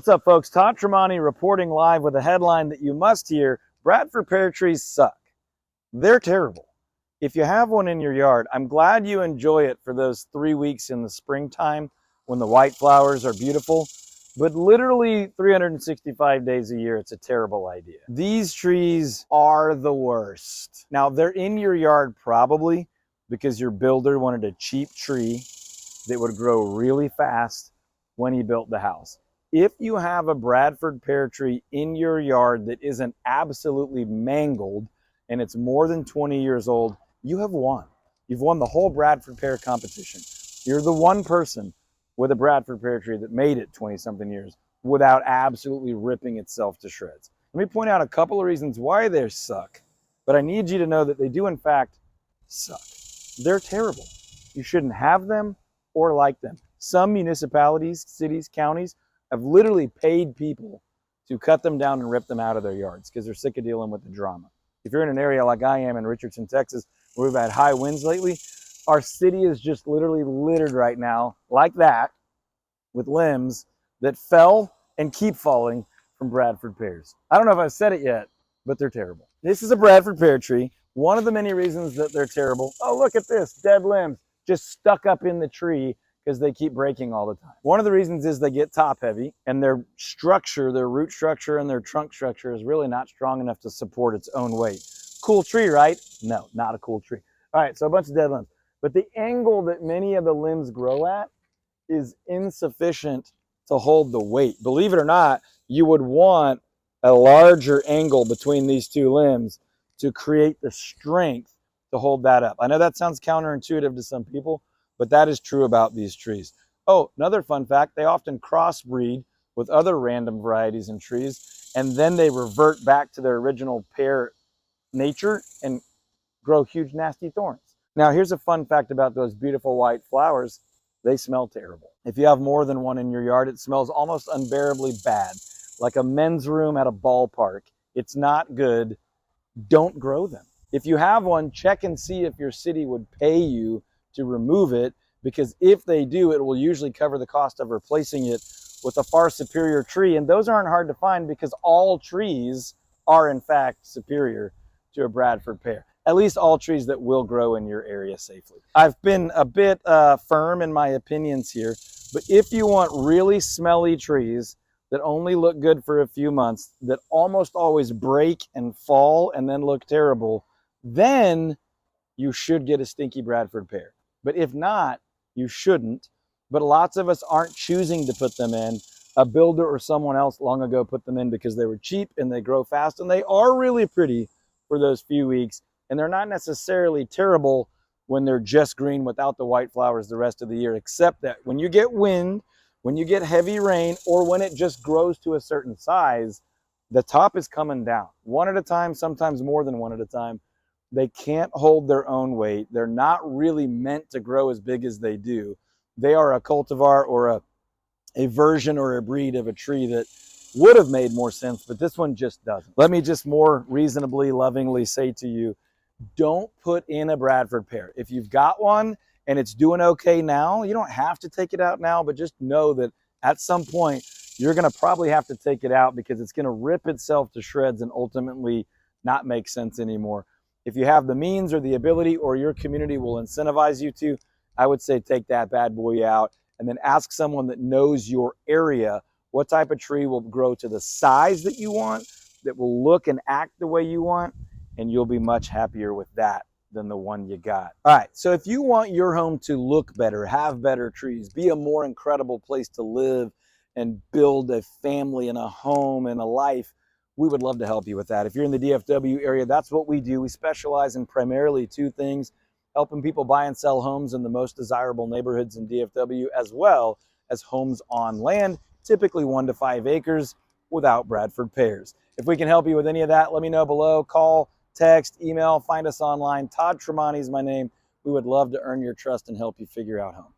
What's up, folks? Todd Tremonti reporting live with a headline that you must hear. Bradford pear trees suck. They're terrible. If you have one in your yard, I'm glad you enjoy it for those 3 weeks in the springtime when the white flowers are beautiful. But literally 365 days a year, it's a terrible idea. These trees are the worst. Now, they're in your yard probably because your builder wanted a cheap tree that would grow really fast when he built the house. If you have a Bradford pear tree in your yard that isn't absolutely mangled and it's more than 20 years old, you have won. You've won the whole Bradford pear competition. You're the one person with a Bradford pear tree that made it 20-something years without absolutely ripping itself to shreds. Let me point out a couple of reasons why they suck, but I need you to know that they do in fact suck. They're terrible. You shouldn't have them or like them. Some municipalities, cities, counties have literally paid people to cut them down and rip them out of their yards because they're sick of dealing with the drama. If you're in an area like I am in Richardson, Texas, where we've had high winds lately, our city is just literally littered right now, like that, with limbs that fell and keep falling from Bradford pears. I don't know if I've said it yet, but they're terrible. This is a Bradford pear tree. One of the many reasons that they're terrible, oh, look at this, dead limbs just stuck up in the tree because they keep breaking all the time. One of the reasons is they get top heavy and their structure, their root structure and their trunk structure is really not strong enough to support its own weight. Cool tree, right? No, not a cool tree. All right, so a bunch of dead limbs. But the angle that many of the limbs grow at is insufficient to hold the weight. Believe it or not, you would want a larger angle between these two limbs to create the strength to hold that up. I know that sounds counterintuitive to some people, but that is true about these trees. Oh, another fun fact, they often crossbreed with other random varieties and trees, and then they revert back to their original pear nature and grow huge, nasty thorns. Now, here's a fun fact about those beautiful white flowers. They smell terrible. If you have more than one in your yard, it smells almost unbearably bad, like a men's room at a ballpark. It's not good. Don't grow them. If you have one, check and see if your city would pay you to remove it, because if they do, it will usually cover the cost of replacing it with a far superior tree. And those aren't hard to find because all trees are in fact superior to a Bradford pear. At least all trees that will grow in your area safely. I've been a bit firm in my opinions here, but if you want really smelly trees that only look good for a few months, that almost always break and fall and then look terrible, then you should get a stinky Bradford pear. But if not, you shouldn't. But lots of us aren't choosing to put them in. A builder or someone else long ago put them in because they were cheap and they grow fast and they are really pretty for those few weeks. And they're not necessarily terrible when they're just green without the white flowers the rest of the year, except that when you get wind, when you get heavy rain, or when it just grows to a certain size, the top is coming down. One at a time, sometimes more than one at a time. They can't hold their own weight. They're not really meant to grow as big as they do. They are a cultivar or a version or a breed of a tree that would have made more sense, but this one just doesn't. Let me just more reasonably, lovingly say to you, don't put in a Bradford pear. If you've got one and it's doing okay now, you don't have to take it out now, but just know that at some point you're going to probably have to take it out because it's going to rip itself to shreds and ultimately not make sense anymore. If you have the means or the ability, or your community will incentivize you to, I would say take that bad boy out and then ask someone that knows your area what type of tree will grow to the size that you want, that will look and act the way you want, and you'll be much happier with that than the one you got. All right, so if you want your home to look better, have better trees, be a more incredible place to live and build a family and a home and a life, we would love to help you with that. If you're in the DFW area, that's what we do. We specialize in primarily two things: helping people buy and sell homes in the most desirable neighborhoods in DFW, as well as homes on land, typically 1 to 5 acres, without Bradford pears. If we can help you with any of that, let me know below. Call, text, email, find us online. Todd Tremonti is my name. We would love to earn your trust and help you figure out home.